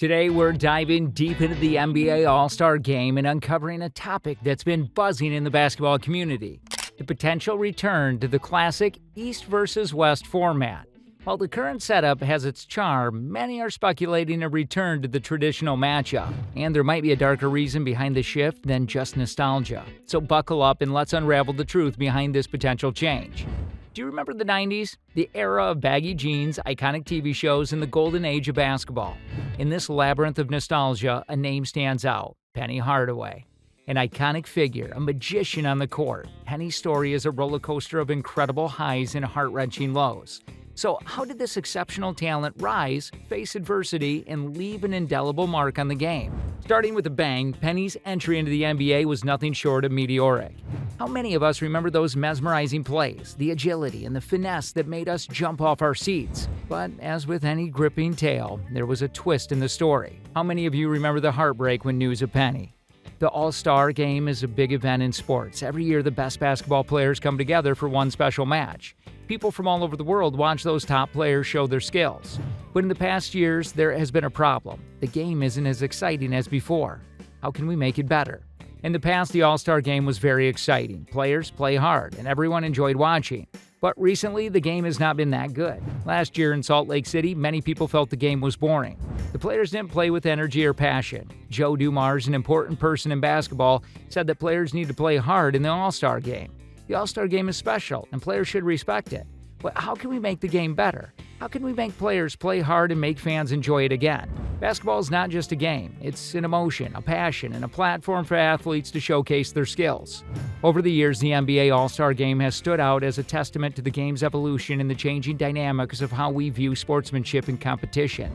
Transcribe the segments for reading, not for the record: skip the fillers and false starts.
Today, we're diving deep into the NBA All-Star Game and uncovering a topic that's been buzzing in the basketball community: the potential return to the classic East versus West format. While the current setup has its charm, many are speculating a return to the traditional matchup, and there might be a darker reason behind the shift than just nostalgia. So buckle up and let's unravel the truth behind this potential change. Do you remember the 90s? The era of baggy jeans, iconic TV shows, and the golden age of basketball. In this labyrinth of nostalgia, a name stands out: Penny Hardaway. An iconic figure, a magician on the court, Penny's story is a roller coaster of incredible highs and heart-wrenching lows. So how did this exceptional talent rise, face adversity, and leave an indelible mark on the game? Starting with a bang, Penny's entry into the NBA was nothing short of meteoric. How many of us remember those mesmerizing plays, the agility and the finesse that made us jump off our seats? But as with any gripping tale, there was a twist in the story. How many of you remember the heartbreak when news of Penny? The All-Star Game is a big event in sports. Every year, the best basketball players come together for one special match. People from all over the world watch those top players show their skills. But in the past years, there has been a problem. The game isn't as exciting as before. How can we make it better? In the past, the All-Star Game was very exciting. Players play hard, and everyone enjoyed watching. But recently, the game has not been that good. Last year in Salt Lake City, many people felt the game was boring. The players didn't play with energy or passion. Joe Dumars, an important person in basketball, said that players need to play hard in the All-Star Game. The All-Star Game is special, and players should respect it. But how can we make the game better? How can we make players play hard and make fans enjoy it again? Basketball is not just a game. It's an emotion, a passion, and a platform for athletes to showcase their skills. Over the years, the NBA All-Star Game has stood out as a testament to the game's evolution and the changing dynamics of how we view sportsmanship and competition.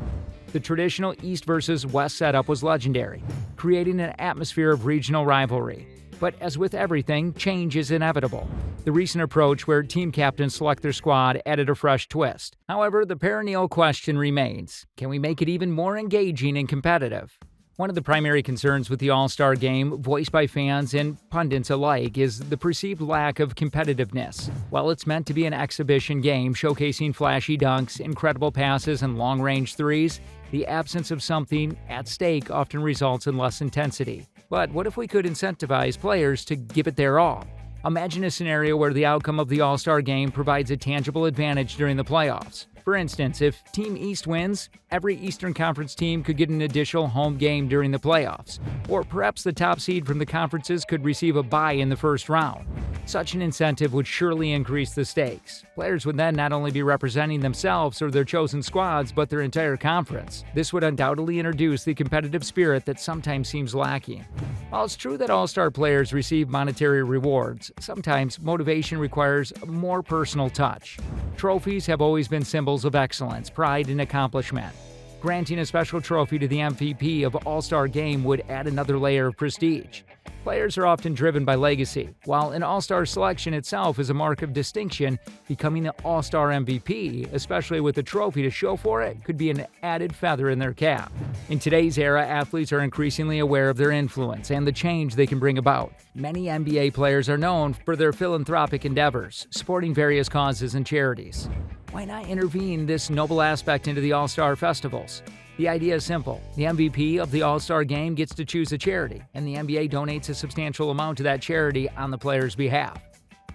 The traditional East versus West setup was legendary, creating an atmosphere of regional rivalry. But as with everything, change is inevitable. The recent approach where team captains select their squad added a fresh twist. However, the perennial question remains: can we make it even more engaging and competitive? One of the primary concerns with the All-Star Game, voiced by fans and pundits alike, is the perceived lack of competitiveness. While it's meant to be an exhibition game showcasing flashy dunks, incredible passes, and long-range threes, the absence of something at stake often results in less intensity. But what if we could incentivize players to give it their all? Imagine a scenario where the outcome of the All-Star Game provides a tangible advantage during the playoffs. For instance, if Team East wins, every Eastern Conference team could get an additional home game during the playoffs. Or perhaps the top seed from the conferences could receive a bye in the first round. Such an incentive would surely increase the stakes. Players would then not only be representing themselves or their chosen squads, but their entire conference. This would undoubtedly introduce the competitive spirit that sometimes seems lacking. While it's true that all-star players receive monetary rewards, sometimes motivation requires a more personal touch. Trophies have always been symbols of excellence, pride, and accomplishment. Granting a special trophy to the MVP of All-Star Game would add another layer of prestige. Players are often driven by legacy. While an All-Star selection itself is a mark of distinction, becoming the All-Star MVP, especially with a trophy to show for it, could be an added feather in their cap. In today's era, athletes are increasingly aware of their influence and the change they can bring about. Many NBA players are known for their philanthropic endeavors, supporting various causes and charities. Why not intervene this noble aspect into the All-Star festivals? The idea is simple. The MVP of the All-Star Game gets to choose a charity, and the NBA donates a substantial amount to that charity on the player's behalf.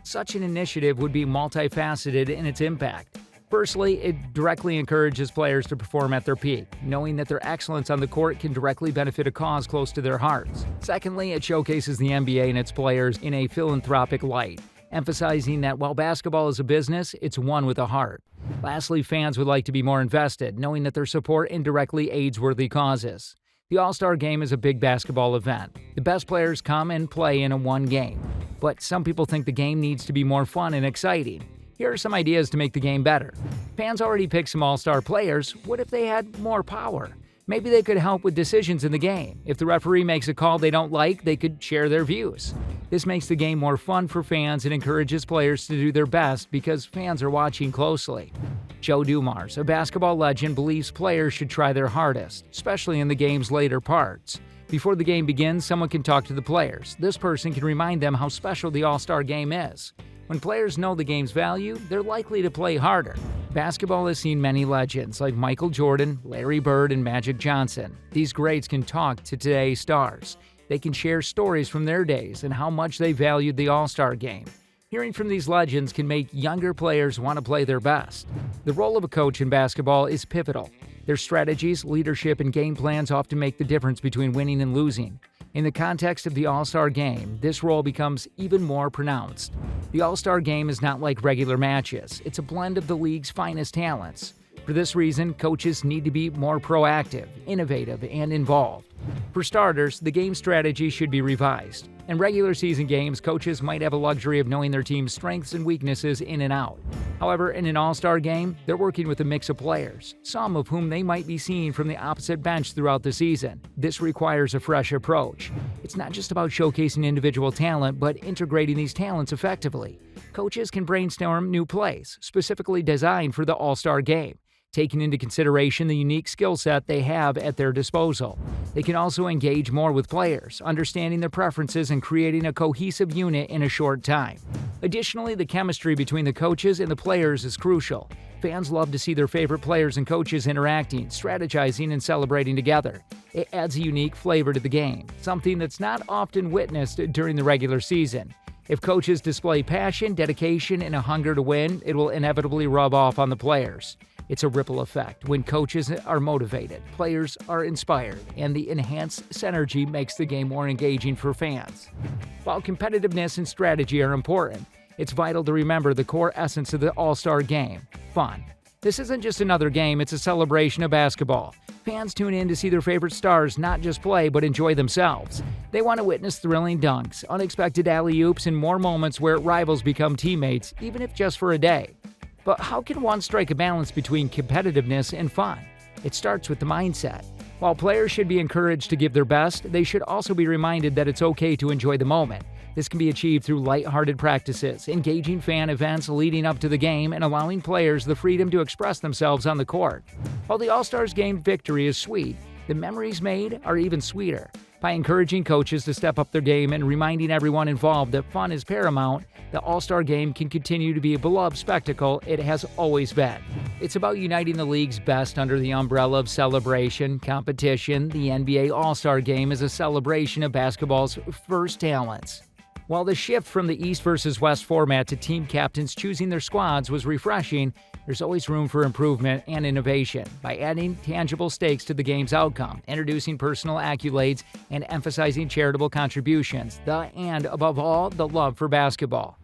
Such an initiative would be multifaceted in its impact. Firstly, it directly encourages players to perform at their peak, knowing that their excellence on the court can directly benefit a cause close to their hearts. Secondly, it showcases the NBA and its players in a philanthropic light, emphasizing that while basketball is a business, it's one with a heart. Lastly, fans would like to be more invested, knowing that their support indirectly aids worthy causes. The All-Star Game is a big basketball event. The best players come and play in one game. But some people think the game needs to be more fun and exciting. Here are some ideas to make the game better. Fans already picked some All-Star players. What if they had more power? Maybe they could help with decisions in the game. If the referee makes a call they don't like, they could share their views. This makes the game more fun for fans and encourages players to do their best because fans are watching closely. Joe Dumars, a basketball legend, believes players should try their hardest, especially in the game's later parts. Before the game begins, someone can talk to the players. This person can remind them how special the All-Star Game is. When players know the game's value, they're likely to play harder. Basketball has seen many legends like Michael Jordan, Larry Bird, and Magic Johnson. These greats can talk to today's stars. They can share stories from their days and how much they valued the All-Star game. Hearing from these legends can make younger players want to play their best. The role of a coach in basketball is pivotal. Their strategies, leadership, and game plans often make the difference between winning and losing. In the context of the All-Star game, this role becomes even more pronounced. The All-Star game is not like regular matches. It's a blend of the league's finest talents. For this reason, coaches need to be more proactive, innovative, and involved. For starters, the game strategy should be revised. In regular season games, coaches might have a luxury of knowing their team's strengths and weaknesses in and out. However, in an all-star game, they're working with a mix of players, some of whom they might be seeing from the opposite bench throughout the season. This requires a fresh approach. It's not just about showcasing individual talent, but integrating these talents effectively. Coaches can brainstorm new plays, specifically designed for the all-star game, taking into consideration the unique skill set they have at their disposal. They can also engage more with players, understanding their preferences and creating a cohesive unit in a short time. Additionally, the chemistry between the coaches and the players is crucial. Fans love to see their favorite players and coaches interacting, strategizing, and celebrating together. It adds a unique flavor to the game, something that's not often witnessed during the regular season. If coaches display passion, dedication, and a hunger to win, it will inevitably rub off on the players. It's a ripple effect. When coaches are motivated, players are inspired, and the enhanced synergy makes the game more engaging for fans. While competitiveness and strategy are important, it's vital to remember the core essence of the All-Star game: fun. This isn't just another game, it's a celebration of basketball. Fans tune in to see their favorite stars not just play, but enjoy themselves. They want to witness thrilling dunks, unexpected alley-oops, and more moments where rivals become teammates, even if just for a day. But how can one strike a balance between competitiveness and fun? It starts with the mindset. While players should be encouraged to give their best, they should also be reminded that it's okay to enjoy the moment. This can be achieved through lighthearted practices, engaging fan events leading up to the game, and allowing players the freedom to express themselves on the court. While the All-Stars game victory is sweet, the memories made are even sweeter. By encouraging coaches to step up their game and reminding everyone involved that fun is paramount, the All-Star game can continue to be a beloved spectacle it has always been. It's about uniting the league's best under the umbrella of celebration, competition. The NBA All-Star game is a celebration of basketball's first talents. While the shift from the East versus West format to team captains choosing their squads was refreshing, there's always room for improvement and innovation. By adding tangible stakes to the game's outcome, introducing personal accolades, and emphasizing charitable contributions, and above all, the love for basketball.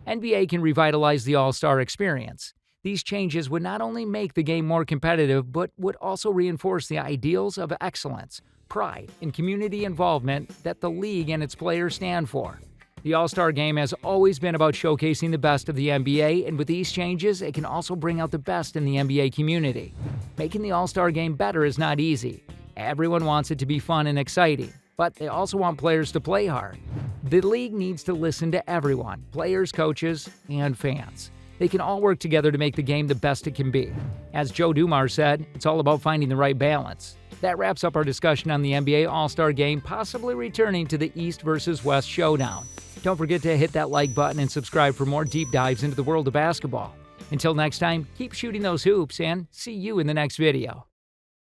NBA can revitalize the All-Star experience. These changes would not only make the game more competitive, but would also reinforce the ideals of excellence, pride, and community involvement that the league and its players stand for. The All-Star game has always been about showcasing the best of the NBA, and with these changes, it can also bring out the best in the NBA community. Making the All-Star game better is not easy. Everyone wants it to be fun and exciting, but they also want players to play hard. The league needs to listen to everyone: players, coaches, and fans. They can all work together to make the game the best it can be. As Joe Dumars said, it's all about finding the right balance. That wraps up our discussion on the NBA All-Star game possibly returning to the East versus West showdown. Don't forget to hit that like button and subscribe for more deep dives into the world of basketball. Until next time, keep shooting those hoops and see you in the next video.